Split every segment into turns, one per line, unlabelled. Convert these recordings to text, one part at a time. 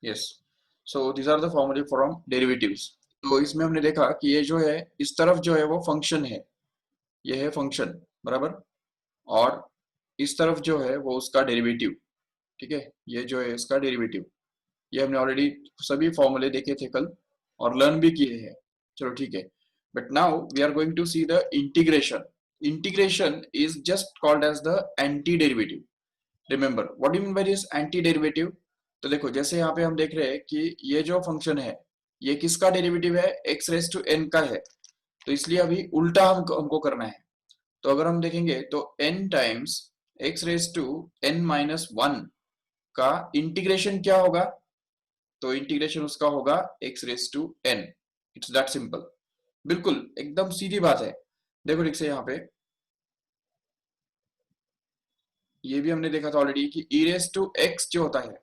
Yes, so these are the formulae from derivatives. तो इसमें हमने देखा कि ये जो है इस तरफ जो है वो फंक्शन है, ये है फंक्शन, बराबर, और इस तरफ जो है वो उसका डेरिवेटिव, ठीक है, ये जो है इसका डेरिवेटिव। ये हमने ऑलरेडी सभी फॉर्मूले देखे थे कल और लर्न भी किए हैं। चलो ठीक है, but now we are going to see the integration. Integration is just called as the anti derivative. Remember what you mean by this anti derivative? तो देखो जैसे यहाँ पे हम देख रहे हैं कि ये जो फंक्शन है ये किसका डेरिवेटिव है, x रेस टू n का है। तो इसलिए अभी उल्टा हमको करना है। तो अगर हम देखेंगे तो n times x raise to n minus one का इंटीग्रेशन क्या होगा? तो इंटीग्रेशन उसका होगा x raise to n। It's that simple, बिल्कुल एकदम सीधी बात है। देखो ठीक से यहाँ पे ये भी हमने देखा था ऑलरेडी कि e रेस टू x जो होता है,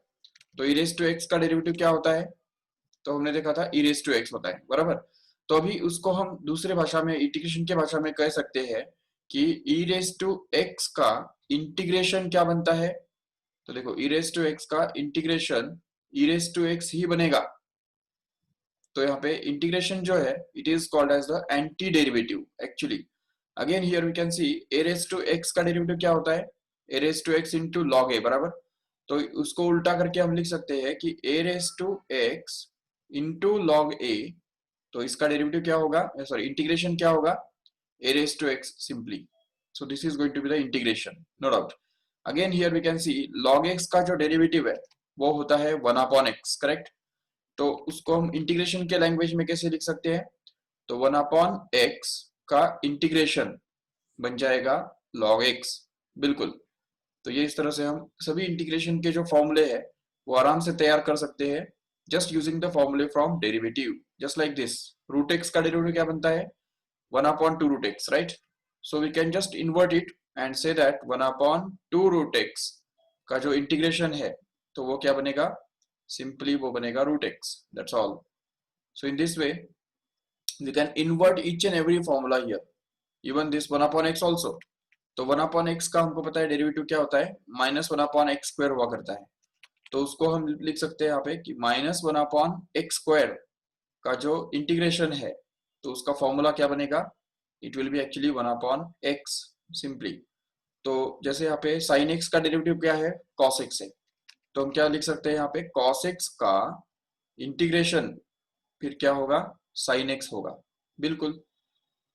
तो e रेस टू x का डेरिवेटिव क्या होता है? तो हमने देखा था e रेस टू x होता है, बराबर। तो अभी उसको हम दूसरे भाषा में, इंटीग्रेशन के भाषा में कह सकते हैं कि e रेस टू x का इंटीग्रेशन क्या बनता है? तो देखो e रेस टू x का integration e raise to x ही बनेगा। तो यहाँ पे इंटीग्रेशन जो है it is called as the anti derivative actually. Again here we can see a raise to x का डेरिवेटिव क्या होता है? a raise to x into log a, बराबर। तो उसको उल्टा करके हम लिख सकते हैं कि a raise to x into log a। तो इसका डेरिवेटिव क्या होगा, सॉरी इंटीग्रेशन क्या होगा? a raise to x simply. So this is going to be the integration, no doubt. Again here we can see log x का जो derivative है वो होता है 1/x, करेक्ट। तो उसको हम इंटीग्रेशन के लैंग्वेज में कैसे लिख सकते हैं? तो 1/x का इंटीग्रेशन बन जाएगा log x, बिल्कुल। तो ये इस तरह से हम सभी इंटीग्रेशन के जो फॉर्मूले हैं वो आराम से तैयार कर सकते हैं just using the formulae from derivative, just like this. Root X का डेरिवेटिव क्या बनता है? 1/2 root X, right. So we can just invert it and say that 1/2 root X का जो इंटीग्रेशन है तो वो क्या बनेगा? सिंपली वो बनेगा root X, that's all. So in this way we can invert each and every formula here, even this 1/x also। तो 1/x का हमको पता है डेरिवेटिव क्या होता है, -1/x² हुआ करता है। तो उसको हम लिख सकते हैं यहाँ पे कि -1/x² का जो इंटीग्रेशन है तो उसका फॉर्मूला क्या बनेगा? It will be actually 1/x simply. तो जैसे यहाँ पे sin x का डेरिवेटिव क्या है? cos x है। तो हम क्या लिख सकते हैं यहाँ पे? cos x का इंटीग्रेशन फिर क्या होगा? sin x होगा, बिल्कुल।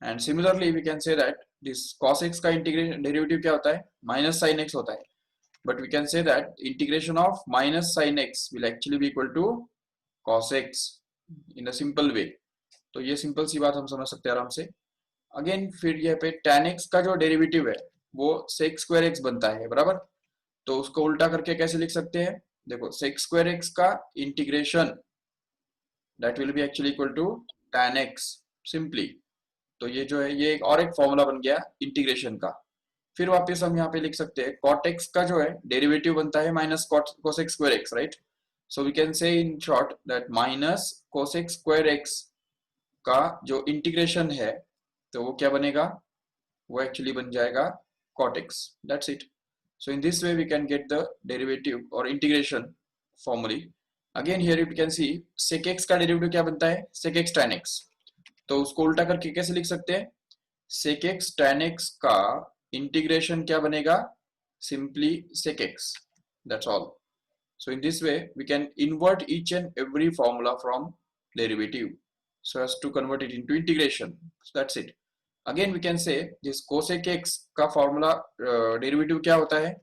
And similarly we can say that this cos x का इंटीग्रेशन डेरिवेटिव क्या होता है? माइनस sin x होता है। But we can say that integration of minus sin x will actually be equal to cos x in a simple way. तो ये simple सी बात हम समझ सकते हैं आराम से। अगेन फिर यहाँ पे tan x का जो डेरिवेटिव है वो sec square x बनता है, बराबर। तो उसको उल्टा करके कैसे लिख सकते हैं? देखो sec square x का integration that will be actually equal to tan x simply. तो ये जो है ये एक और एक फॉर्मूला बन गया इंटीग्रेशन का। फिर वापस हम यहाँ पे लिख सकते हैं cot x का जो है डेरिवेटिव बनता है minus cosec square x, right. So we can say in short that minus cosec square x का जो इंटीग्रेशन है तो वो क्या बनेगा? वो एक्चुअली बन जाएगा cot x, that's it. So in this way we can get the derivative और integration formulae. Again here you can see sec x का डेरिवेटिव क्या बनता है? sec x tan x। तो उसको उल्टा करके कैसे लिख सकते हैं? sec x tan x का इंटीग्रेशन क्या बनेगा? Simply sec x, that's all। So in this way we can invert each and every formula from derivative so as to convert it into integration, so that's it। Again we can say this cosec x का formula derivative क्या होता है?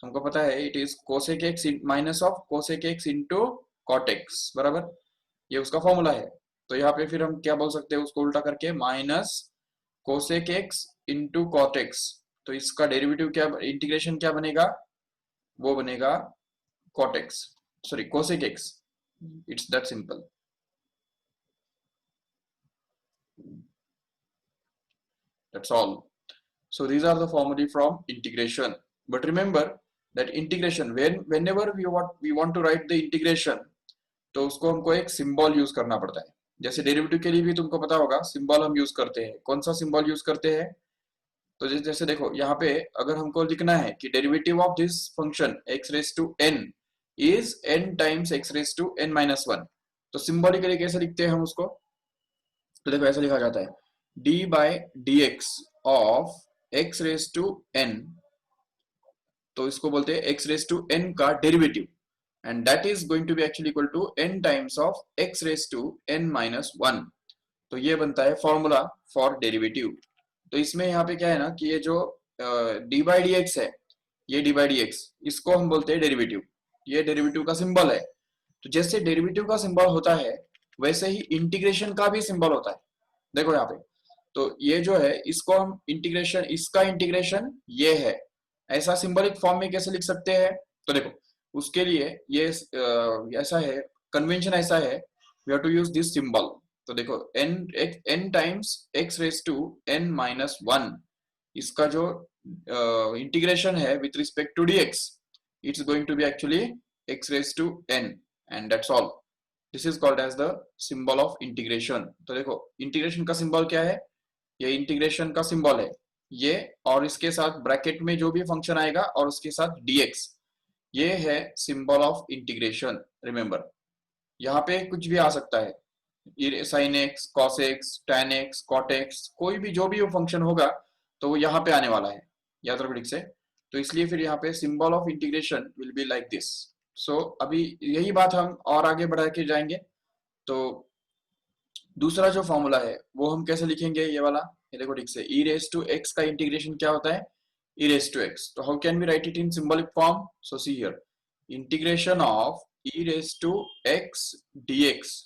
हमको पता है it is cosec x minus of cosec x into cot x, बराबर। ये उसका फॉर्मूला है। तो यहाँ पे फिर हम क्या बोल सकते हैं उसको उल्टा करके? Minus cosec X into cot X. तो इसका डेरिवेटिव क्या, इंटीग्रेशन क्या बनेगा? वो बनेगा cot X, sorry cosec X. It's that simple, that's all. So these are the formulae from integration. But remember that integration, whenever we want to write the integration, तो उसको हमको एक सिंबल यूज करना पड़ता है। जैसे डेरिवेटिव के लिए भी तुमको पता होगा सिंबल हम यूज करते हैं। कौन सा सिंबल यूज करते हैं? तो जैसे देखो यहाँ पे अगर हमको लिखना है कि derivative of this function x raise to n is n times x raise to n minus one. तो सिंबॉलिकली कैसे लिखते हैं हम उसको, तो देखो ऐसा लिखा जाता है d by D X of x raise to n, तो इसको बोलते हैं x रेज टू n का derivative, and that is going to be actually equal to n times of x raise to n minus one. तो ये बनता है formula for derivative. तो इसमें यहाँ पे क्या है ना कि ये जो डी बाई डी एक्स है, ये डी बाई डी एक्स, इसको हम बोलते हैं डेरिवेटिव। ये डेरिवेटिव का सिंबल है। तो जैसे डेरिवेटिव का सिंबल होता है वैसे ही इंटीग्रेशन का भी सिंबल होता है। देखो यहाँ पे, तो ये जो है इसको हम इंटीग्रेशन, इसका इंटीग्रेशन ये है, ऐसा सिंबलिक फॉर्म में कैसे लिख सकते हैं, तो देखो उसके लिए ये ऐसा है, कन्वेंशन ऐसा है, we have to use this symbol. तो देखो n times x raise to n minus one, इसका जो इंटीग्रेशन है with respect to dx, it's going to be actually x raise to n, and that's all. This is called as the symbol of integration. तो देखो integration का symbol क्या है, ये integration का सिंबल है ये, और इसके साथ ब्रैकेट में जो भी फंक्शन आएगा और उसके साथ dx, ये है सिंबल ऑफ इंटीग्रेशन। रिमेंबर, यहाँ पे कुछ भी आ सकता है, sin x, cos x, tan x, cot x, कोई भी जो भी वो फंक्शन होगा तो वो यहाँ पे आने वाला है, याद रखो ठीक से। तो इसलिए फिर यहाँ पे symbol of integration will be like this. So अभी यही बात हम और आगे बढ़ा के जाएंगे। तो दूसरा जो फॉर्मूला है वो हम कैसे लिखेंगे, ये वाला, ये देखो ठीक से, e रेज टू x का इंटीग्रेशन क्या होता है, e रेज टू x। तो how can we write it in symbolic form, so see here, integration of e raise to x dx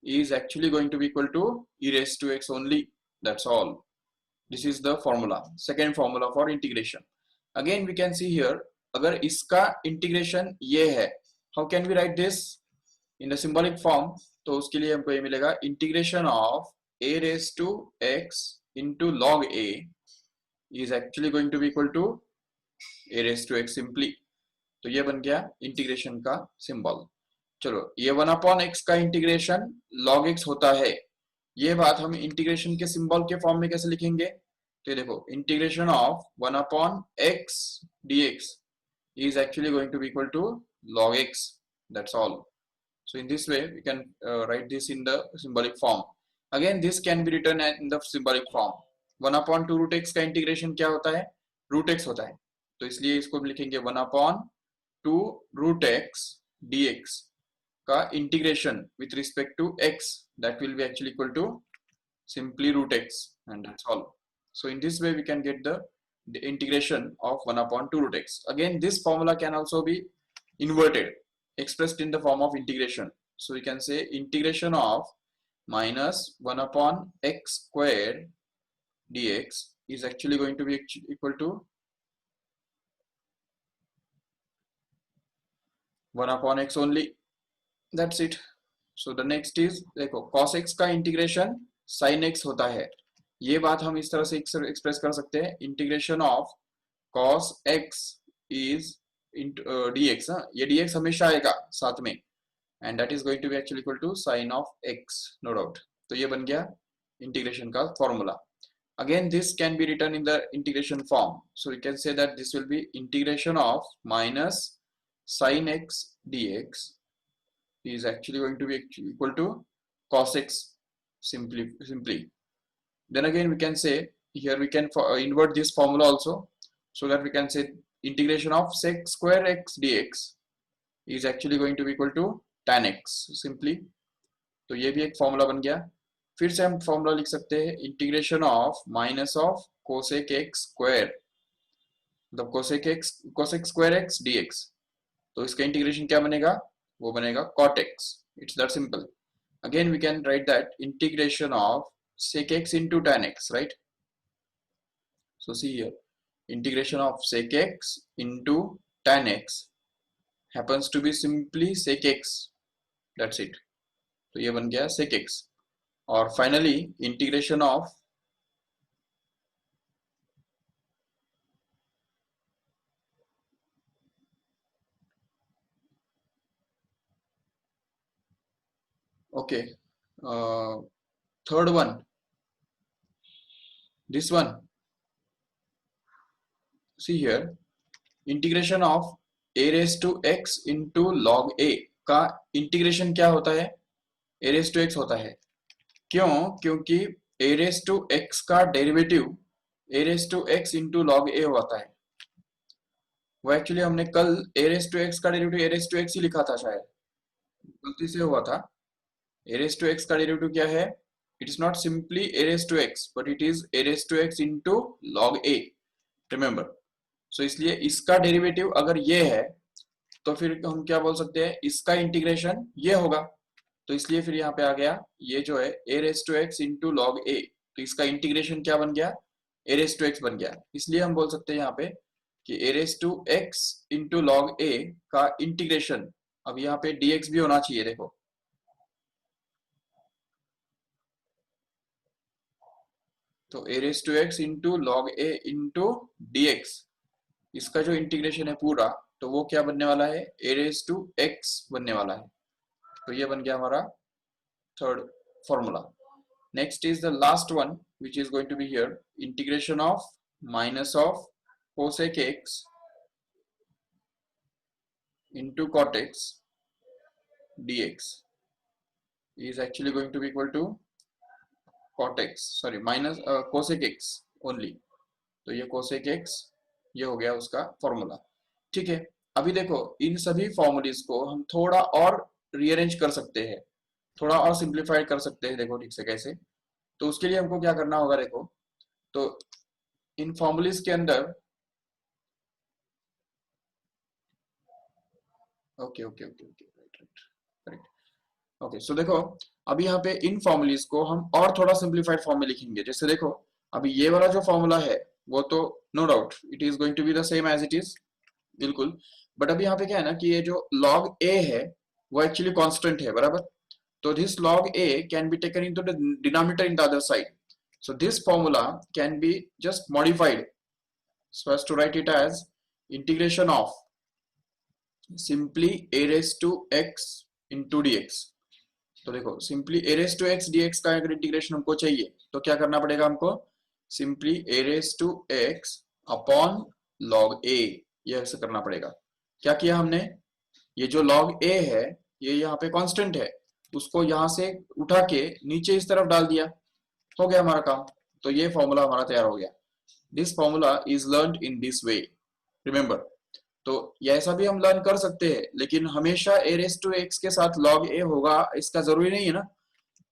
is actually going to be equal to e raised to x only, that's all. This is the formula, second formula for integration. Again we can see here, अगर इसका integration ये है, how can we write this in the symbolic form, तो उसके लिए हमको ये मिलेगा integration of a raised to x into log a is actually going to be equal to a raised to x simply। तो ये बन गया इंटीग्रेशन का सिंबल। चलो, ये 1/x का इंटीग्रेशन log x होता है, ये बात हम इंटीग्रेशन के सिंबल के फॉर्म में कैसे लिखेंगे, तो ये देखो integration of 1/x dx is actually going to be equal to log x, that's all. So in this way we can write this in the symbolic form. Again this can be written in the symbolic form, 1/2 root x का integration क्या होता है, root x होता है, तो इसलिए इसको लिखेंगे 1/2 root x dx का integration with respect to x, that will be actually equal to simply root x, and that's all. So in this way we can get the integration of 1/2 root x. Again this formula can also be inverted, expressed in the form of integration. So we can say integration of minus 1/x squared dx is actually going to be equal to 1/x only, that's it. So the next is, देखो cos x का integration sin x होता है, ये बात हम इस तरह से एक्सप्रेस कर सकते हैं, integration of cos x is dx, ये dx हमेशा आएगा साथ में, and that is going to be actually equal to sin of x, no doubt। तो ये बन गया इंटीग्रेशन का formula. Again this can be written in the integration form, so we can say that this will be integration of minus sin x dx is actually going to be equal to cos x simply. Then again we can say, here we can invert this formula also, so that we can say integration of sec square x dx is actually going to be equal to tan x simply। तो ये भी एक formula बन गया। फिर से हम formula लिख सकते हैं, integration of minus of cosec x square, मतलब कोसेक स्क्वायर एक्स dx, तो इसका इंटीग्रेशन क्या बनेगा, वो बनेगा cot x, it's that simple। Again we can write that integration of sec x into tan x, right? So see here, integration of sec x into tan x happens to be simply sec x, that's it। तो ये बन गया sec x। और finally integration of okay, third one, this one, see here, integration of a raise to x into log a का integration क्या होता है, a raise to x होता है। क्यों? क्योंकि ए रेस टू एक्स का derivative a raise to x into log a होता है। वो एक्चुअली हमने कल ए रेस टू एक्स का derivative a raise to x ही लिखा था, शायद गलती से हुआ था। ए रेस टू एक्स का डेरिवेटिव क्या है? It is not simply a raise to x but it is a raise to x into log a, remember. So इसलिए इसका डेरिवेटिव अगर ये है तो फिर हम क्या बोल सकते हैं, इसका इंटीग्रेशन ये होगा। तो इसलिए फिर यहाँ पे आ गया ये जो है a raise to x into log a, तो इसका इंटीग्रेशन क्या बन गया, ए रेस टू एक्स बन गया। इसलिए हम बोल सकते हैं यहाँ पे कि a raise to x into log a का इंटीग्रेशन, अब यहाँ पे dx भी होना चाहिए, देखो तो a raise to x into log a into dx, इसका जो इंटीग्रेशन है पूरा, तो वो क्या बनने वाला है, ए रेस टू एक्स बनने वाला है। तो ये बन गया हमारा third formula. Next is the last one which is going to be here, integration of minus of cosec x into cot x dx is actually going to be equal to cot x, sorry minus cosec x only। तो ये cosec x ये हो गया उसका formula. ठीक है, अभी देखो इन सभी फॉर्मूलीज को हम थोड़ा और रीअरेंज कर सकते हैं, थोड़ा और सिंप्लीफाई कर सकते हैं। देखो ठीक से कैसे, तो उसके लिए हमको क्या करना होगा, देखो तो इन फॉर्मूलीज के अंदर okay okay okay okay right right correct okay. So देखो अभी यहाँ पे इन फॉर्मूलीज को हम और थोड़ा सिंप्लीफाइड फॉर्म में लिखेंगे। जैसे देखो अभी ये वाला जो फॉर्मूला है वो तो no doubt it is going to be the same as it is, बिल्कुल। बट अभी यहाँ पे क्या है ना कि ये जो log a है वो एक्चुअली कांस्टेंट है, बराबर। तो this log a can be taken into the denominator in the other side, so this formula can be just modified so as to write it as integration of simply a raised to x into dx। तो देखो simply a raised to x dx का अगर integration हमको चाहिए तो क्या करना पड़ेगा हमको, simply a raised to x upon log a, ये ऐसे करना पड़ेगा। क्या किया हमने, ये जो log a है ये यहाँ पे कांस्टेंट है, उसको यहाँ से उठा के नीचे इस तरफ डाल दिया, हो गया हमारा काम। तो ये फॉर्मूला हमारा तैयार हो गया। This formula is learn in this way, remember. तो ये ऐसा भी हम लर्न कर सकते हैं, लेकिन हमेशा a रेस टू x के साथ log a होगा इसका जरूरी नहीं है ना,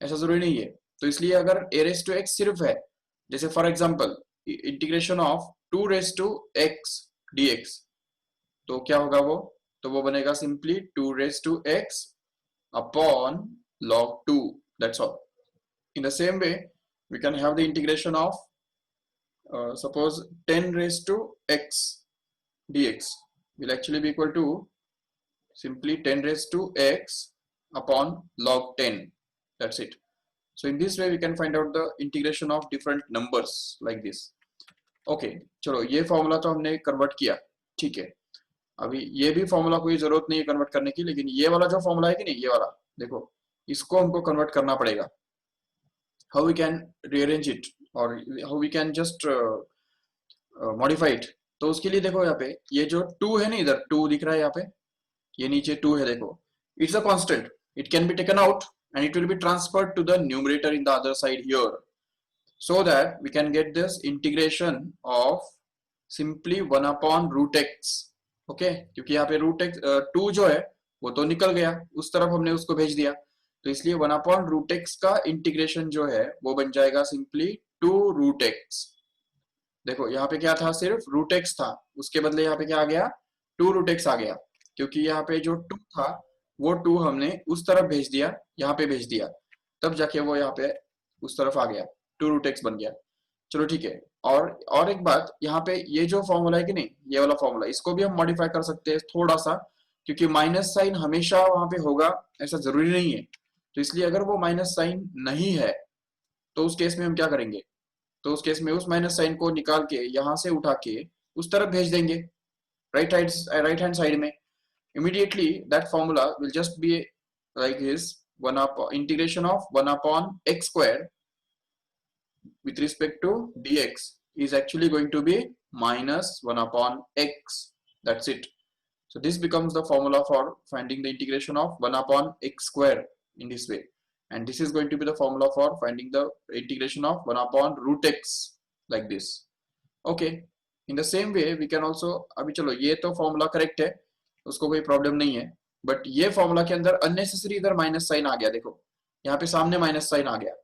ऐसा जरूरी नहीं है। तो इसलिए अगर a रेस टू x सिर्फ है, जैसे for example integration of 2 raise to x dx, तो क्या होगा वो, तो वो बनेगा simply 2 raise to x upon log 2, that's all। In the same way we can have the integration of suppose 10 raised to x dx will actually be equal to simply 10 raised to x upon log 10, that's it। so in this way we can find out the integration of different numbers like this। okay, चलो ये formula तो हमने convert किया, ठीक है। अभी ये भी फॉर्मूला कोई जरूरत नहीं है कन्वर्ट करने की, लेकिन ये वाला जो फॉर्मूला है कि नहीं, ये वाला देखो इसको हमको कन्वर्ट करना पड़ेगा। How we can rearrange it और how we can just modify it. तो उसके लिए देखो यहाँ पे ये जो 2 है ना, इधर 2 दिख रहा है यहाँ पे, ये नीचे 2 है, देखो it's a constant, it can be taken out and it will be transferred to the numerator in the other side here, so that we can get this integration of simply 1 upon root x। Okay, क्योंकि यहाँ पे root x 2 जो है वो तो निकल गया, उस तरफ हमने उसको भेज दिया, तो इसलिए 1 अपॉन रूट एक्स का इंटीग्रेशन जो है वो बन जाएगा सिंपली 2 रूट एक्स। देखो यहाँ पे क्या था, सिर्फ रूट एक्स था, उसके बदले यहाँ पे क्या आ गया, 2 रूट एक्स आ गया, क्योंकि यहाँ पे जो 2 था वो 2 हमने उस तरफ भेज दिया, यहाँ पे भेज दिया, तब जाके वो यहाँ पे उस तरफ आ गया, 2 रूट एक्स बन गया। चलो ठीक है, और एक बात, यहाँ पे ये जो फॉर्मूला है कि नहीं, ये वाला फॉर्मूला, इसको भी हम मॉडिफाई कर सकते हैं थोड़ा सा, क्योंकि माइनस साइन हमेशा वहां पे होगा ऐसा जरूरी नहीं है। तो इसलिए अगर वो माइनस साइन नहीं है तो उस केस में हम क्या करेंगे, तो उस केस में उस माइनस साइन को निकाल के यहाँ से उठा के उस तरफ भेज देंगे, राइट हैंड साइड में। Immediately that formula will just be like this, 1 upon integration of 1 upon x square with respect to dx is actually going to be minus 1 upon x, that's it। So this becomes the formula for finding the integration of 1 upon x square in this way, and this is going to be the formula for finding the integration of 1 upon root x like this. Okay, in the same way we can also, अभी चलो ये तो formula correct है, उसको कोई problem नहीं है, but ये फॉर्मूला के अंदर अननेसेसरी इधर माइनस साइन आ गया, देखो यहाँ पे सामने माइनस साइन आ गया,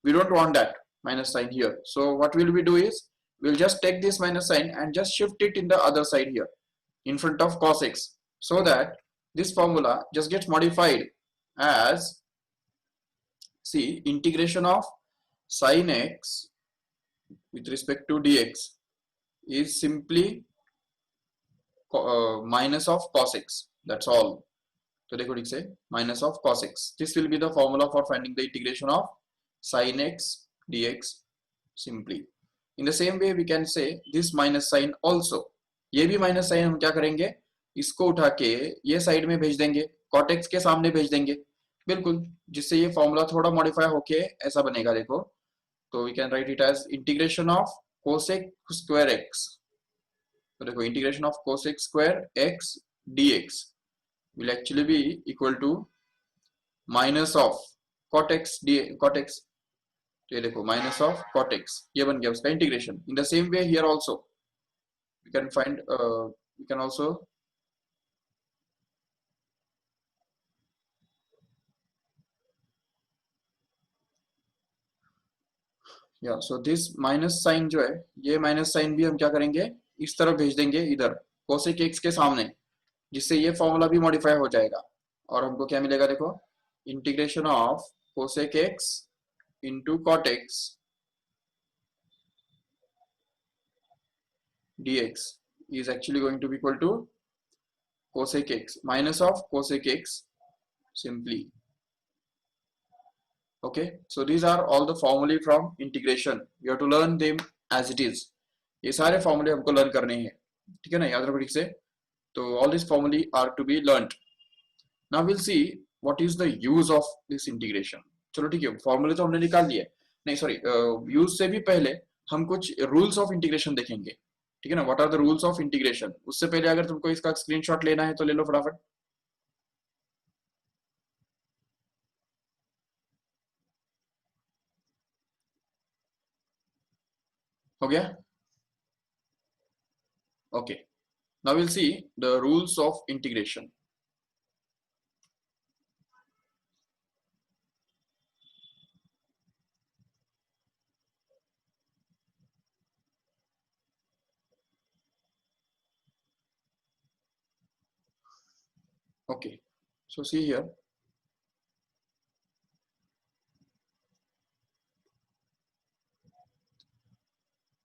we don't want that minus sign here. So what will we do is we'll just take this minus sign and just shift it in the other side here in front of cos x, so that this formula just gets modified as, see, integration of sin x with respect to dx is simply minus of cos x, that's all. So देखो ठीक से minus of cos x, this will be the formula for finding the integration of sin x dx simply. In the same way we can say this minus sign also, ये भी minus sign हम क्या करेंगे, इसको उठा के ये side में भेज देंगे, cot x के सामने भेज देंगे, बिल्कुल, जिससे ये फॉर्मूला थोड़ा मॉडिफाई होके ऐसा बनेगा, देखो, तो we can write it as integration of cosec square x. तो देखो integration of cosec square x dx will actually be equal to minus of cot x cot x, तो ये देखो माइनस ऑफ cot x, ये बन गया उसका integration. In the same way here also we can find, we can also या, so this minus sign जो है, ये माइनस साइन भी हम क्या करेंगे, इस तरफ भेज देंगे इधर cosec x के सामने, जिससे ये फॉर्मूला भी मॉडिफाई हो जाएगा, और हमको क्या मिलेगा, देखो, integration of cosec x into cot x dx is actually going to be equal to cosec x minus of cosec x simply. Okay, so these are all the formulae from integration, you have to learn them as it is. ये सारे फॉर्मूले हमको learn करने हैं, ठीक है ना, याद रखो ठीक से. तो all these formulae are to be learned. Now we'll see what is the use of this integration. चलो ठीक है, फॉर्मूले तो हमने निकाल दिए, नहीं सॉरी, यूज से भी पहले हम कुछ रूल्स ऑफ इंटीग्रेशन देखेंगे, ठीक है ना. What are the rules of integration, उससे पहले अगर तुमको इसका स्क्रीनशॉट लेना है तो ले लो फटाफट. हो गया? Okay, now will see the rules of integration. Okay, so see here,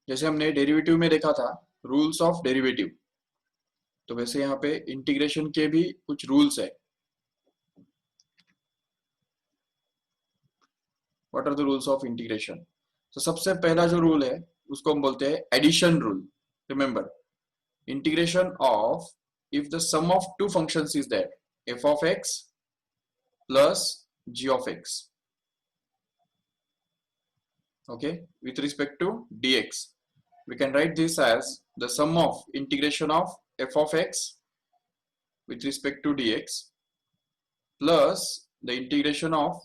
जैसे हमने डेरिवेटिव में देखा था रूल्स ऑफ डेरिवेटिव, तो वैसे यहाँ पे इंटीग्रेशन के भी कुछ रूल्स है. What are the rules of integration? तो सबसे पहला जो रूल है उसको हम बोलते हैं addition rule. Remember, integration of if the sum of two functions is there, f of x plus g of x, okay, with respect to dx, we can write this as the sum of integration of f of x with respect to dx plus the integration of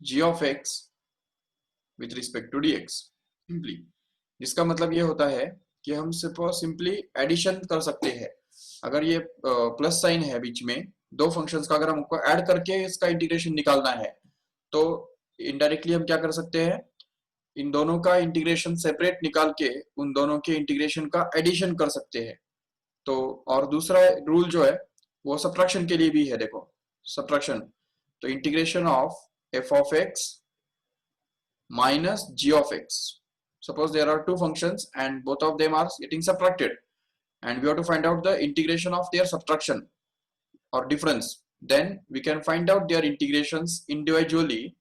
g of x with respect to dx simply. जिसका मतलब ये होता है कि हम simply addition कर सकते हैं. अगर ये प्लस साइन है बीच में दो फंक्शंस का, अगर हमको ऐड करके इसका इंटीग्रेशन निकालना है तो इनडायरेक्टली हम क्या कर सकते हैं, इन दोनों का इंटीग्रेशन सेपरेट निकाल के उन दोनों के इंटीग्रेशन का एडिशन कर सकते हैं. तो और दूसरा रूल जो है वो सब्ट्रैक्शन के लिए भी है. देखो सब्ट्रैक्शन, तो integration of f of x minus g of x, suppose there are two functions and both of them are getting subtracted, and we have to find out the integration of their subtraction or difference, then we can find out their integrations individually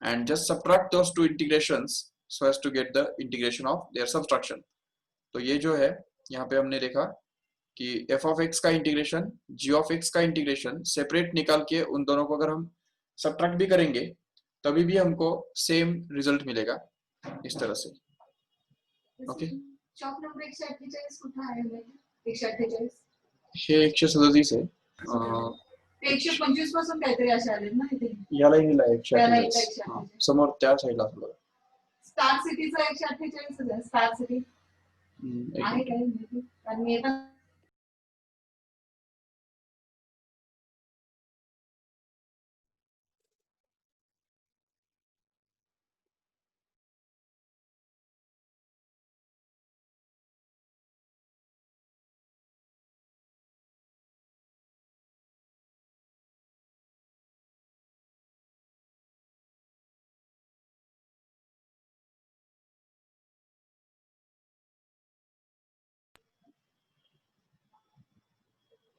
and just subtract those two integrations so as to get the integration of their subtraction. तो ये जो है यहाँ पे हमने देखा कि f of x का इंटीग्रेशन, g of x का इंटीग्रेशन सेपरेट निकाल के उन दोनों को अगर हम सब्ट्रैक्ट भी करेंगे तभी भी हमको सेम रिजल्ट मिलेगा इस तरह से. ओके,
शॉप नंबर 148 कुठे आहे? 148
हे 137 आहे.
125 पासून काहीतरी असे आले ना इथे.
याला लिहिला
त्याला
148.
148.
समोर त्या साईडला थोडं
स्टार सिटीचा 148 आहे. स्टार सिटी आहे काय माहिती, कारण मी येतात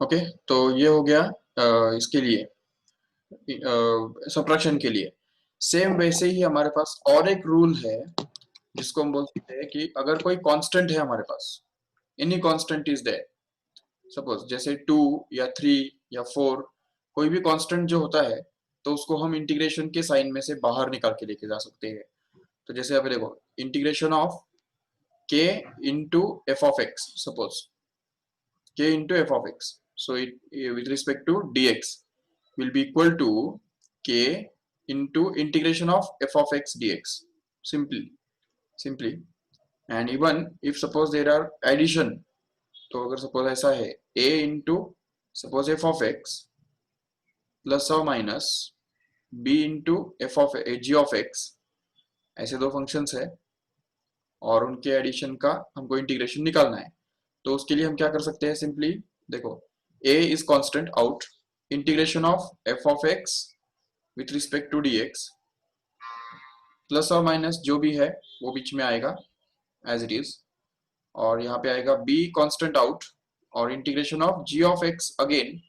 ओके। तो ये हो गया इसके लिए सब्ट्रैक्शन के लिए। सेम वैसे ही हमारे पास और एक रूल है जिसको हम बोलते हैं कि अगर कोई कांस्टेंट है हमारे पास, any constant is there, suppose जैसे 2 या 3 या 4, कोई भी कांस्टेंट जो होता है तो उसको हम इंटीग्रेशन के साइन में से बाहर निकाल के लेके जा सकते हैं। तो जैसे यहाँ पे देखो, integration of k into f of x, suppose k into f of x, so it with respect to dx will be equal to k into integration of f of x dx, simply and even if suppose there are addition, तो अगर suppose ऐसा है a into suppose f of x plus or minus b into f of g of x, ऐसे दो functions है और उनके addition का हमको इंटीग्रेशन निकालना है। तो उसके लिए हम क्या कर सकते हैं, सिंपली देखो, a is constant out, integration of f of x with respect to dx plus और माइनस जो भी है वो बीच में आएगा एज इट इज, और यहाँ पे आएगा b कांस्टेंट आउट और integration of g of x again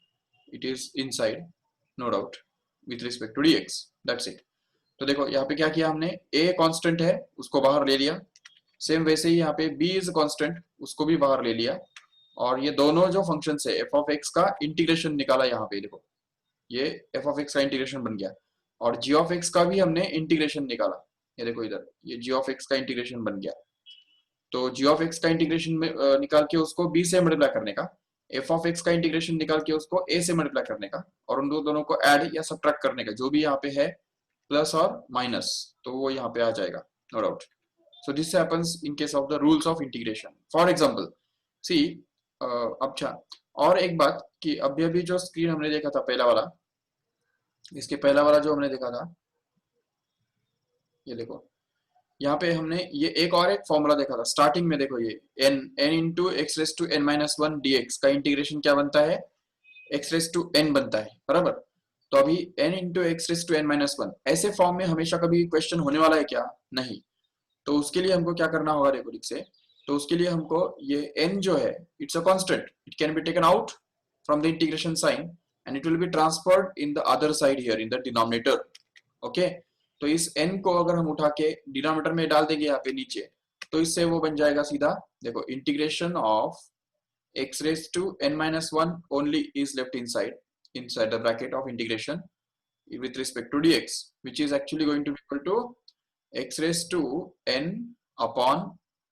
it is inside, no doubt, with respect to dx, that's it. तो देखो यहाँ पे क्या किया हमने, a कांस्टेंट है उसको बाहर ले लिया, सेम वैसे ही यहाँ पे b इज कांस्टेंट उसको भी बाहर ले लिया, और ये दोनों जो फंक्शंस है f of x का इंटीग्रेशन निकाला, यहाँ पे देखो ये f of x का इंटीग्रेशन बन गया, और g of x का भी हमने इंटीग्रेशन निकाला, ये देखो इधर ये g of x का इंटीग्रेशन बन गया। तो g of x का इंटीग्रेशन निकाल के उसको b से मल्टीप्लाई करने का, f of x का इंटीग्रेशन निकाल के उसको a से मल्टीप्लाई करने का, और उन दोनों को ऐड या सब्ट्रैक्ट करने का, जो भी यहाँ पे है प्लस और माइनस तो वो यहाँ पे आ जाएगा, no doubt. So this happens in case of the rules of integration. For example, see, अच्छा, और एक बात कि अभी अभी जो स्क्रीन हमने देखा था पहला वाला, इसके पहला वाला जो हमने देखा था, ये देखो यहाँ पे हमने ये एक और एक फॉर्मूला देखा था स्टार्टिंग में, देखो ये n into x raise to n minus one d x का इंटीग्रेशन क्या बनता है, एक्स रेस टू एन बनता है, बराबर। तो अभी n into x raise to n minus one ऐसे फॉर्म में हमेशा कभी क्वेश्चन होने वाला है क्या, नहीं। तो उसके लिए हमको क्या करना होगा, देखो ठीक से, तो उसके लिए हमको ये n जो है it's a constant, it can be taken out from the integration sign and it will be transferred in the other side here in the denominator, okay. तो इस n को अगर हम उठा के डिनोमिनेटर में डाल देंगे यहाँ पे नीचे, तो इससे वो बन जाएगा सीधा, देखो integration of x raised to n minus 1 only is left inside the bracket of integration with respect to dx, which is actually going to be equal to x raised to n upon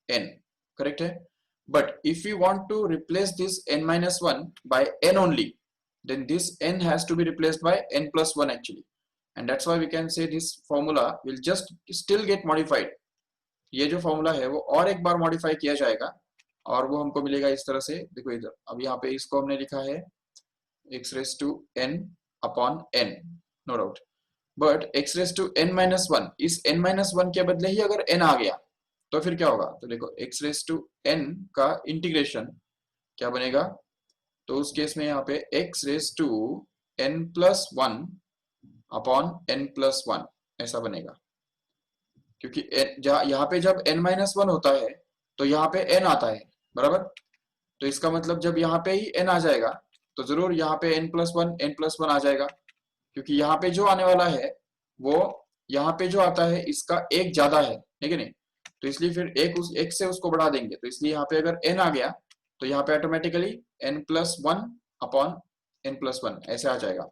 n, correct है। but if we want to replace this n minus 1 by n only, then this n has to be replaced by n plus 1 actually, and that's why we can say this formula will just still get modified, ये जो formula है वो और एक बार modify किया जाएगा और वो हमको मिलेगा इस तरह से, देखो इधर अब यहाँ पे इसको हमने लिखा है x raised to n upon n, no doubt, but x raised to n minus 1, इस n minus 1 के बदले ही अगर n आ गया तो फिर क्या होगा, तो देखो x raised to n का इंटीग्रेशन क्या बनेगा, तो उस केस में यहाँ पे x raised to n plus 1 upon n plus 1 ऐसा बनेगा, क्योंकि यहाँ पे जब n minus 1 होता है तो यहाँ पे n आता है, बराबर। तो इसका मतलब जब यहाँ पे ही n आ जाएगा तो जरूर यहाँ पे n+1 आ जाएगा, क्योंकि यहाँ पे जो आने वाला है वो यहाँ पे जो आता है इसका एक ज्यादा है कि नहीं, तो इसलिए फिर एक से उसको बढ़ा देंगे, तो इसलिए यहाँ पे अगर n आ गया तो यहाँ पे ऑटोमेटिकली n+1 अपॉन n+1 ऐसे आ जाएगा।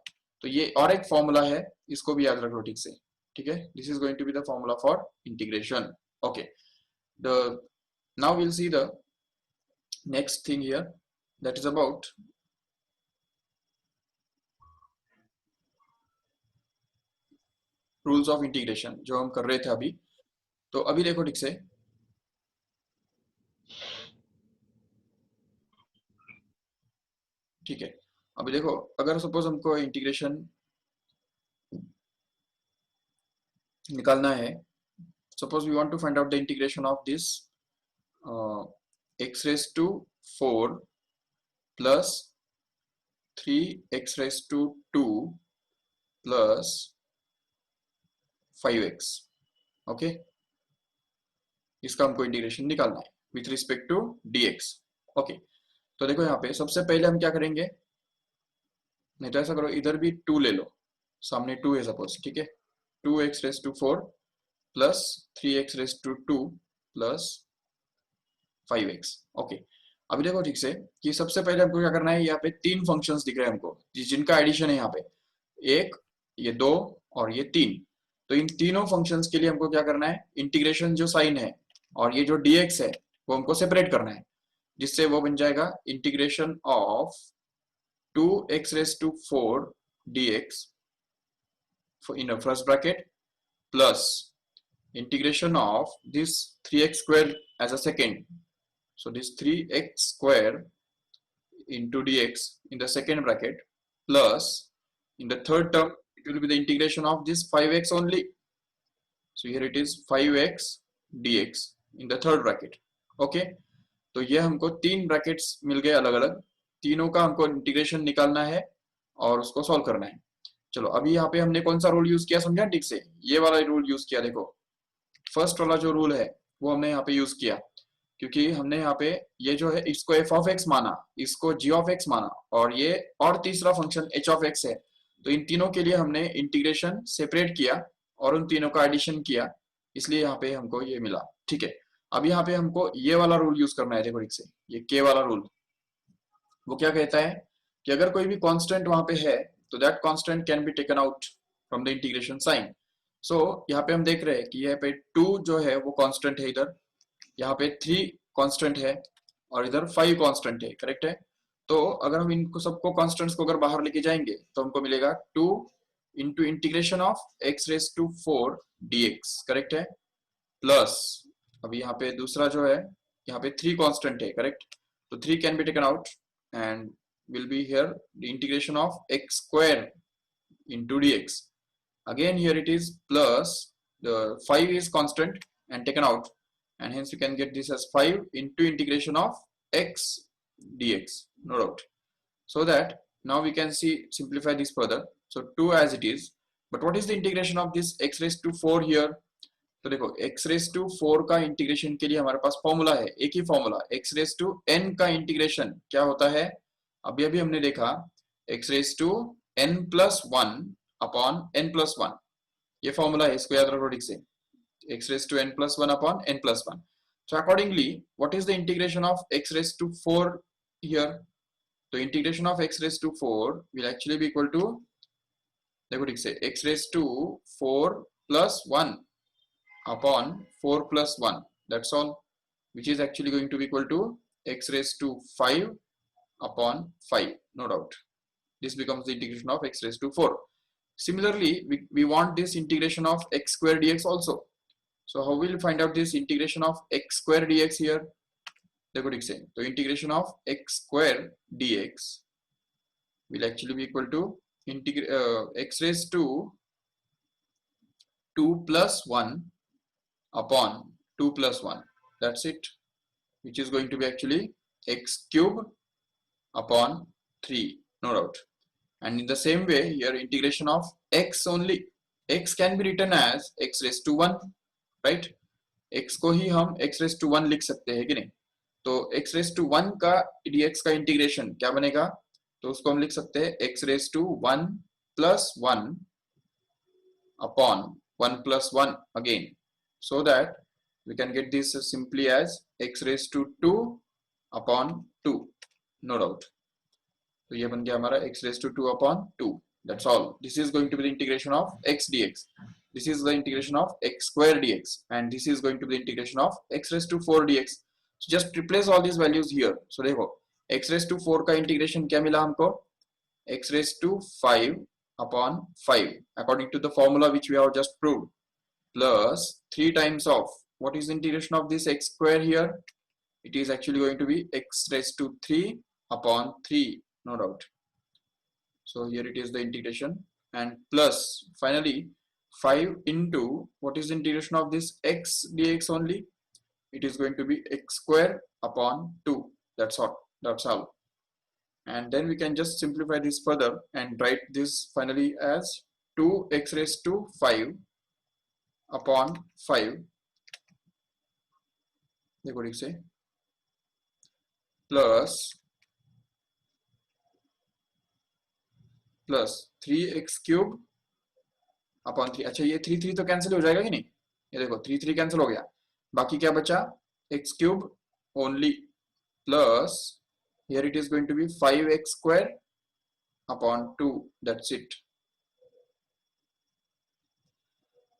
तो ये और एक फॉर्मूला है, इसको भी याद रखो ठीक से, ठीक है। This is going to be the formula for integration, okay. The now will see द next thing here, that is about rules of integration जो हम कर रहे थे अभी। तो अभी देखो ठीक से, ठीक है, अभी देखो अगर सपोज हमको इंटीग्रेशन निकालना है, suppose we want to find out the integration of this x raised to 4 plus 3x raised to 2 plus 5x, okay, इसका हमको इंटीग्रेशन निकालना है with respect to dx। Okay, तो देखो यहाँ पे सबसे पहले हम क्या करेंगे, नहीं तो ऐसा करो इधर भी 2 ले लो, सामने 2 है सपोज, ठीक है, 2x raised to 4 plus 3x raised to 2 plus 5x। Okay, अभी देखो ठीक से कि सबसे पहले हमको क्या करना है, यहाँ पे 3 फंक्शंस दिख रहे हैं हमको जिनका एडिशन है यहाँ पे, एक, ये 2 और ये 3। तो इन तीनों फंक्शंस के लिए हमको क्या करना है, इंटीग्रेशन जो साइन है और ये जो dx है वो हमको सेपरेट करना है, जिससे वो बन जाएगा integration of 2x raised to 4 dx in a first bracket plus integration of this 3x square as a second, so this 3x square into dx in the second bracket plus in the third term it will be the integration of this 5x only, so here it is 5x dx in the third bracket। okay, तो ये हमको 3 brackets मिल गए अलग अलग, तीनों का हमको integration निकालना है और उसको सॉल्व करना है। चलो अभी यहाँ पे हमने कौन सा रूल यूज किया समझा ठीक से, ये वाला रूल यूज किया। देखो फर्स्ट वाला जो रूल है वो हमने यहाँ पे यूज किया, क्योंकि हमने यहाँ पे ये जो है इसको f of x माना, इसको g of x माना और ये और तीसरा फंक्शन h of x है, तो इन तीनों के लिए हमने इंटीग्रेशन सेपरेट किया और उन तीनों का एडिशन किया, इसलिए यहाँ पे हमको ये मिला। ठीक है, अब यहाँ पे हमको ये वाला रूल यूज करना है। देखो ठीक से ये k वाला रूल, वो क्या कहता है कि अगर कोई भी कांस्टेंट वहां पे है तो that constant can be taken out from the integration sign. So यहाँ पे हम देख रहे हैं कि यहाँ पे 2 जो है वो कांस्टेंट है, इधर यहाँ पे 3 कांस्टेंट है और इधर 5 कांस्टेंट है, करेक्ट है। तो अगर हम इनको सबको कांस्टेंट्स को अगर बाहर लेके जाएंगे तो हमको मिलेगा 2 into integration of x raise to 4 dx, correct है, प्लस अभी यहाँ पे दूसरा जो है यहाँ पे 3 कांस्टेंट है, करेक्ट, तो 3 can be taken out and will be here the integration of x square into dx. Again here it is plus the 5 is constant and taken out, and hence you can get this as 5 into integration of x dx, no doubt. So that now we can see simplify this further. So 2 as it is, but what is the integration of this x raised to 4 here? तो देखो x raise to 4 का integration के लिए हमारे पास formula है, एक ही formula, x raise to n का इंटीग्रेशन क्या होता है, अभी अभी हमने देखा x raise to n plus 1 upon n plus 1, ये फॉर्मूला है, इसको याद रखो ठीक से, x raise to n plus 1 upon n plus 1। So accordingly what is the integration of x raise to 4 here? तो integration of x raise to 4 will actually be equal to, देखो ठीक से, x raise to 4 plus 1 upon 4 plus 1, that's all, which is actually going to be equal to x raised to 5 upon 5, no doubt. This becomes the integration of x raised to 4. Similarly, we want this integration of x square dx also. So how will we find out this integration of x square dx here? देखो ठीक से, तो integration of x square dx will actually be equal to x raised to 2 plus 1 upon 2 plus 1, that's it, which is going to be actually x cube upon 3, no doubt. And in the same way here integration of x only, x can be written as x raised to 1, right, x को ही हम x raised to 1 लिख सकते हैं कि नहीं, तो x raised to 1 का dx का इंटीग्रेशन क्या बनेगा, तो उसको हम लिख सकते हैं x raised to 1 plus 1 upon 1 plus 1 again, so that we can get this simply as x raised to 2 upon 2, no doubt. तो ये बन गया हमारा x raised to 2 upon 2, that's all. This is going to be the integration of x dx, this is the integration of x square dx, and this is going to be the integration of x raised to 4 dx. So just replace all these values here. So देखो x raised to 4 का integration क्या मिला हमको, x raised to 5 upon 5 according to the formula which we have just proved, plus 3 times of what is the integration of this x square here? It is actually going to be x raised to 3 upon 3, no doubt. So here it is the integration, and plus finally 5 into what is the integration of this x dx only? It is going to be x square upon 2. That's all. And then we can just simplify this further and write this finally as 2x raised to 5 upon 5. देखो ठीक से, plus 3x cube upon 3. अच्छा ये 3 तो cancel हो जाएगा कि नहीं? ये देखो 3 कैंसिल हो गया, बाकी क्या बचा? x cube only, plus here it is going to be 5x square upon 2. That's it.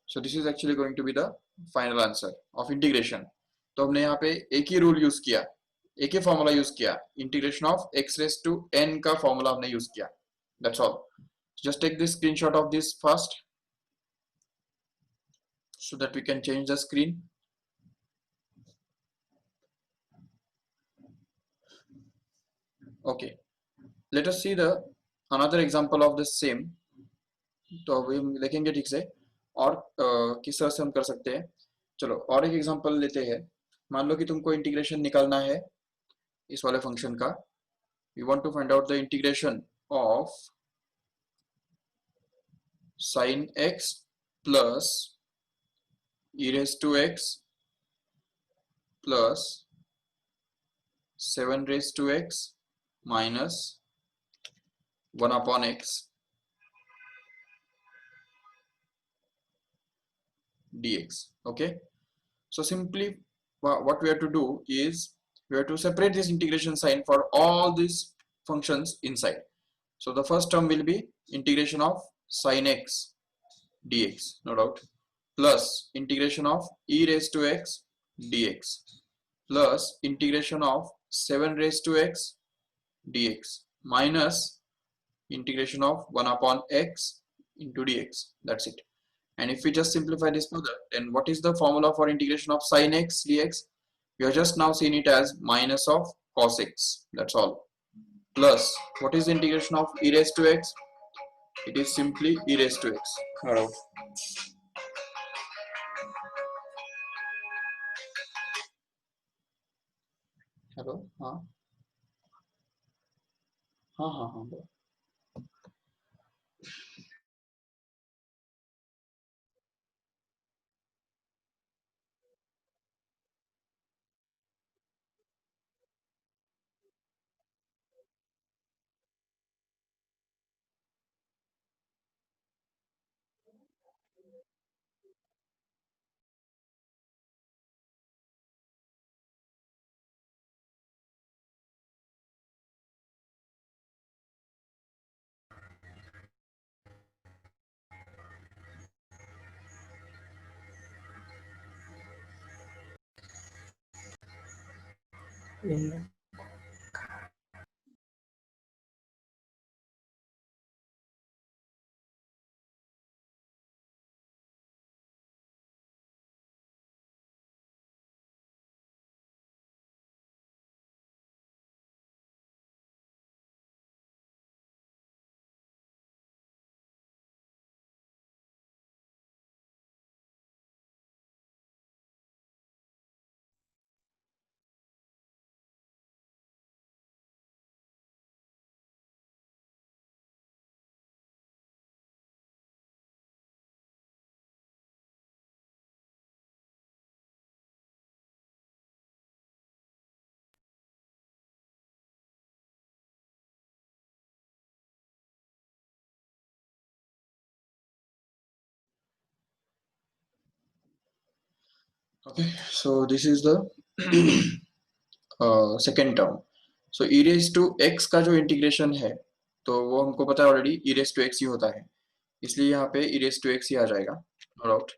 So this is actually going to be the final answer of integration. तो हमने यहाँ पे एक ही रूल यूज किया, एक ही फॉर्मूला यूज किया, integration of x raised to n का फॉर्मूला हमने यूज किया. That's all. Just take this screenshot of this first so that we can change the screen. Okay, let us see the another example of the same. तो अभी हम देखेंगे ठीक से और किस तरह से हम कर सकते हैं. चलो और एक एग्जांपल लेते हैं. मान लो कि तुमको इंटीग्रेशन निकालना है इस वाले फंक्शन का. We want to find out the integration of sin x plus e raised to x plus 7 raised to x minus 1 upon x dx. Okay, so simply what we have to do is we have to separate this integration sign for all these functions inside. So the first term will be integration of sin x dx, no doubt, plus integration of e raised to x dx plus integration of 7 raised to x dx minus integration of 1 upon x into dx. That's it. And if we just simplify this further, then what is the formula for integration of sin x dx? We have just now seen it as minus of cos x. That's all. Plus what is the integration of e raised to x? It is simply e raised to x. All right. Hello. हाँ हाँ हाँ हाँ bro. Okay, so this is the second term. So e raised to x का जो integration है तो वो हमको पता है already, e raised to x ही होता है, इसलिए यहाँ पे e raised to x ही आ जाएगा, नो डाउट.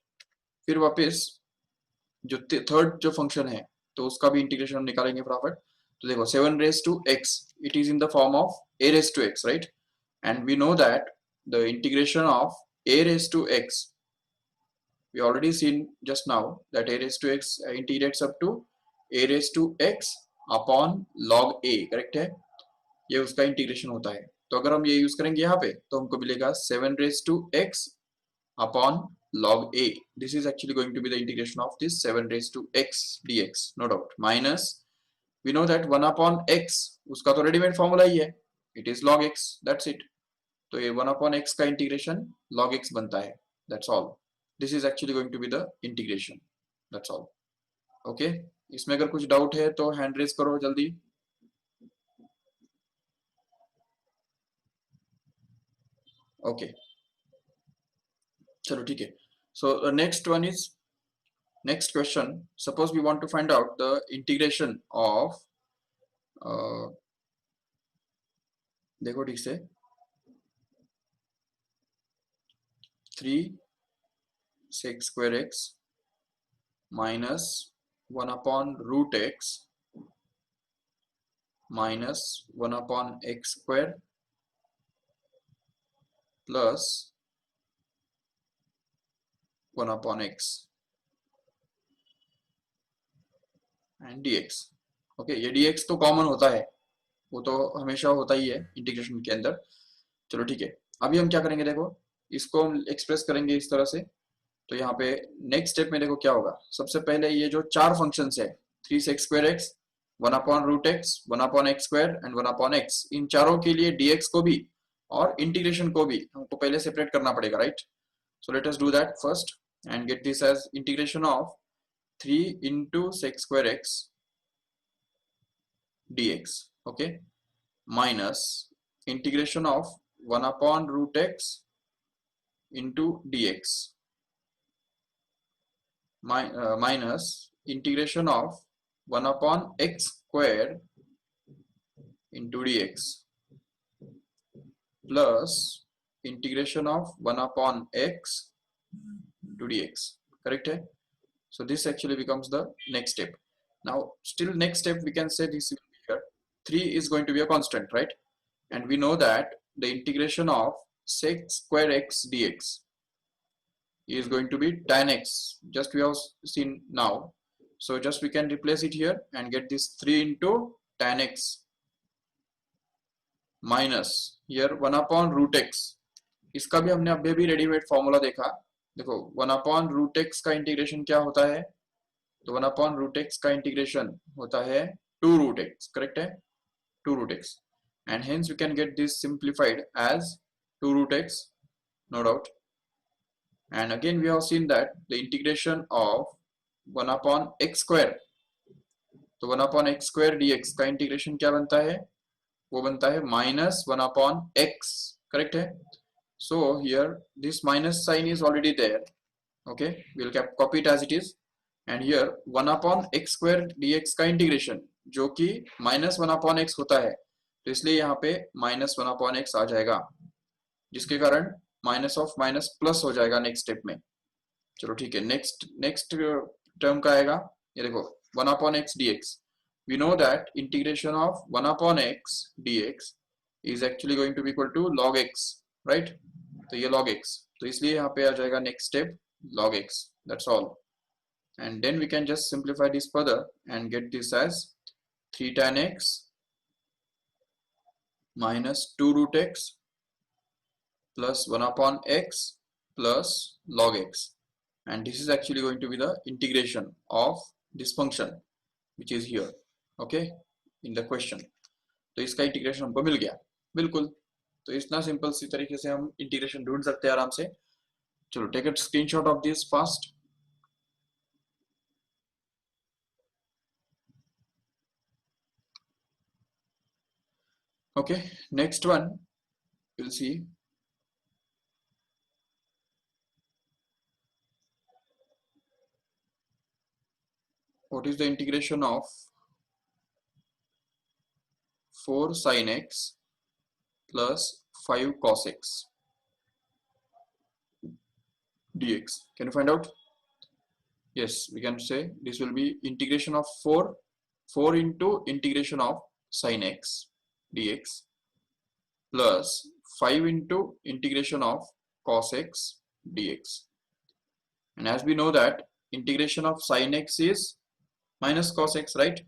फिर वापस जो थर्ड जो फंक्शन है तो उसका भी इंटीग्रेशन हम निकालेंगे फटाफट. तो देखो 7 raised to x, it is in the form of a raised to x, right? And we know that the integration of a raised to x, we already seen just now that a raised to x integrates up to a raised to x upon log a, correct है, ये उसका integration होता है। तो अगर हम ये use करेंगे यहाँ पे तो हमको मिलेगा 7 raised to x upon log a. This is actually going to be the integration of this 7 raised to x dx, no doubt, minus we know that 1 upon x उसका तो रेडीमेड फॉर्मूला ही है, it is log x, that's it. तो ये 1 upon x का integration log x बनता है, that's all. This is actually going to be the integration, that's all. Okay, इसमें अगर कुछ डाउट है तो हैंड रेज करो जल्दी। ओके, चलो ठीक है। So next one is next question. Suppose we want to find out the integration of देखो ठीक से 3 sec square x minus 1 upon root x minus 1 upon x square plus 1 upon x and dx. Okay, ये dx तो common होता है, वो तो हमेशा होता ही है इंटीग्रेशन के अंदर। चलो ठीक है, अभी हम क्या करेंगे, देखो इसको हम एक्सप्रेस करेंगे इस तरह से। तो यहाँ पे नेक्स्ट स्टेप में देखो क्या होगा, सबसे पहले ये जो चार फंक्शंस है 3 sec square x, 1 upon root x, 1 upon x square and 1 upon x, इन चारों के लिए dx को भी और इंटीग्रेशन को भी हमको पहले सेपरेट करना पड़ेगा, right. So let us do that first and get this as integration of 3 into sec square x dx, okay, minus integration of 1 upon root x into dx minus integration of 1 upon x square into dx plus integration of 1 upon x to dx, correct है। So this actually becomes the next step. Now still next step we can say this here 3 is going to be a constant, right, and we know that the integration of sec square x dx is going to be tan x, just we have seen now. So just we can replace it here and get this 3 into tan x minus here 1 upon root x, इसका भी हमने अभी भी readymade formula देखा। देखो 1 upon root x का integration क्या होता है, तो 1 upon root x का इंटीग्रेशन होता है 2 root x, करेक्ट है, 2 root x, and hence we can get this simplified as 2 root x, no doubt. And again we have seen that the integration of 1 upon x square, तो 1 upon x square dx का integration क्या बनता है, वो बनता है minus 1 upon x, correct है। So here this minus sign is already there, okay, we'll copy it as it is, and here 1 upon x square dx का इंटीग्रेशन जो कि minus 1 upon x होता है, तो इसलिए यहाँ पे minus 1 upon x आ जाएगा, जिसके कारण माइनस ऑफ माइनस प्लस हो जाएगा नेक्स्ट स्टेप में। चलो ठीक है, नेक्स्ट टर्म का आएगा, ये देखो 1 upon x dx, we know that integration of 1 upon x dx is actually going to be equal to log x, right, तो ये log x, तो इसलिए यहाँ पे आ जाएगा next step log x, that's all. And then we can just simplify this further and get this as 3 tan x minus 2 root x plus 1 upon x plus log x, and this is actually going to be the integration of this function which is here, okay, in the question. तो इसका integration हमको मिल गया, बिल्कुल। तो इतना simple सी तरीके से हम इंटीग्रेशन ढूंढ सकते हैं आराम से। चलो take a screenshot of this fast. Okay, next one we'll see what is the integration of 4 sin x plus 5 cos x dx. Can you find out? Yes, we can say this will be integration of 4 into integration of sin x dx plus 5 into integration of cos x dx. And as we know that integration of sin x is minus cos x, right?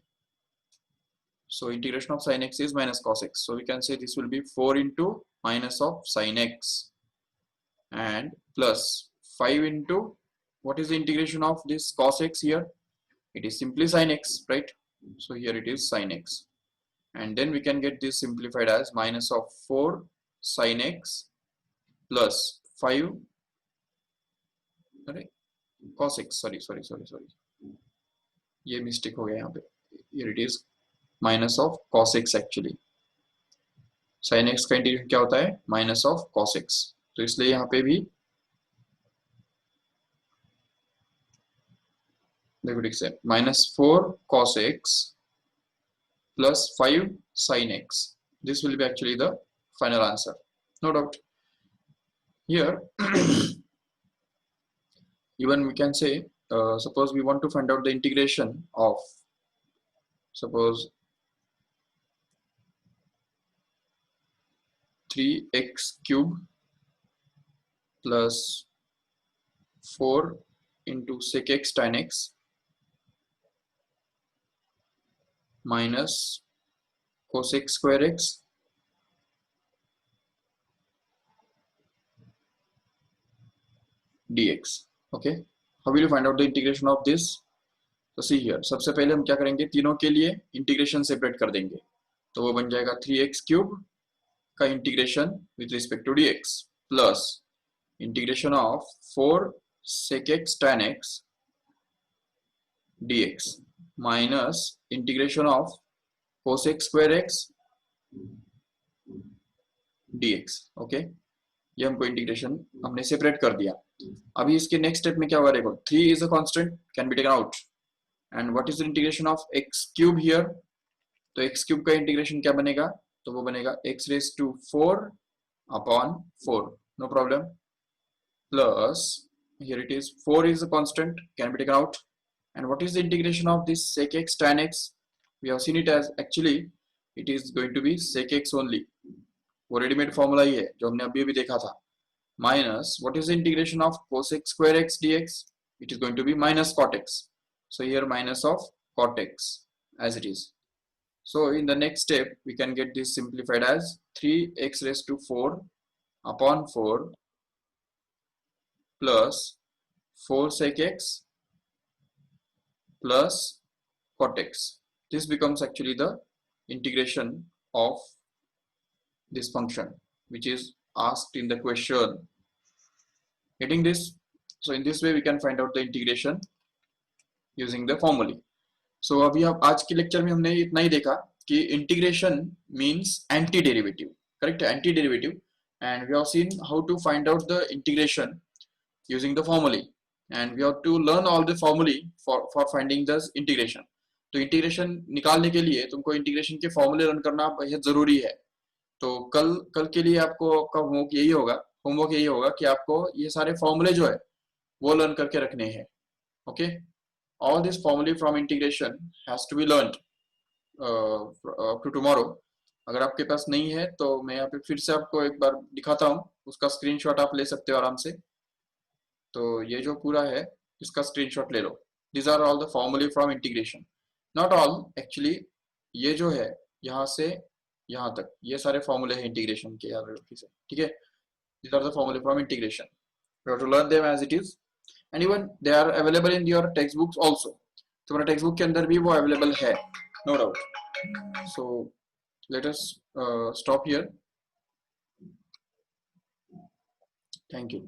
So integration of sin x is minus cos x. So we can say this will be 4 into minus of sin x and plus 5 into what is the integration of this cos x here? It is simply sin x, right? So here it is sin x. And then we can get this simplified as minus of 4 sin x plus 5 cos x. Sorry. ये mistake हो गया यहाँ पे. Here it is minus of cos x actually. sin x का integration क्या होता है? Minus of cos x. तो इसलिए यहाँ पे भी देखो ठीक से minus 4 cos x plus 5 sin x. This will be actually the final answer, no doubt. Here even we can say suppose we want to find out the integration of, suppose 3x cube plus 4 into sec x tan x minus cos x square x dx. Okay, how will you find out the integration of this? तो see here, सबसे पहले हम क्या करेंगे, तीनों के लिए integration separate कर देंगे. तो वो बन जाएगा 3x क्यूब का integration with respect to dx plus integration of 4 sec x tan x dx minus integration of cos x square x dx. Okay, ये हमको इंटीग्रेशन हमने सेपरेट कर दिया. अभी इसके नेक्स्ट स्टेप में क्या होगा, देखो 3 is a constant can be taken out and what is the integration of x cube here. तो x क्यूब का इंटीग्रेशन क्या बनेगा, तो वो बनेगा x raise to 4 upon 4, no problem, plus here it is 4 is a constant can be taken out and what is the integration of this sec x tan x. We have seen it as actually it is going to be sec x only. वो readymade formula ही है जो हमने अभी भी देखा था. Minus what is the integration of cos x square x dx? It is going to be minus cot x. So here minus of cot x as it is. So in the next step we can get this simplified as 3x raised to 4 upon 4 plus 4 sec x plus cot x. This becomes actually the integration of this function which is asked in the question. Getting this? So in this way we can find out the integration using the formulae. So अभी अब आज के lecture में हमने इतना ही देखा कि integration means anti-derivative, correct? Anti-derivative, and we have seen how to find out the integration using the formulae, and we have to learn all the formulae for finding the integration. तो integration निकालने के लिए तुमको integration के formulae run करना बहुत जरूरी है. तो कल के लिए आपको आपका होमवर्क यही होगा कि आपको ये सारे फॉर्मूले जो है वो लर्न करके रखने हैं. ओके, ऑल दिस फॉर्मूले from integration has to be learned up to tomorrow. अगर आपके पास नहीं है तो मैं यहाँ पे फिर से आपको एक बार दिखाता हूँ, उसका स्क्रीनशॉट आप ले सकते हो आराम से. तो ये जो पूरा है इसका स्क्रीनशॉट ले लो. This are all the formulae from integration. Not all actually, ये जो है यहाँ से यहाँ तक ये सारे फॉर्मूले हैं इंटीग्रेशन के, याद रखो ठीक है. These are the formulae from integration. You have to learn them as it is, and even they are available in your textbooks also. तुम्हारा टेक्स्ट बुक के अंदर भी वो अवेलेबल है, no doubt. So let us stop here. Thank you.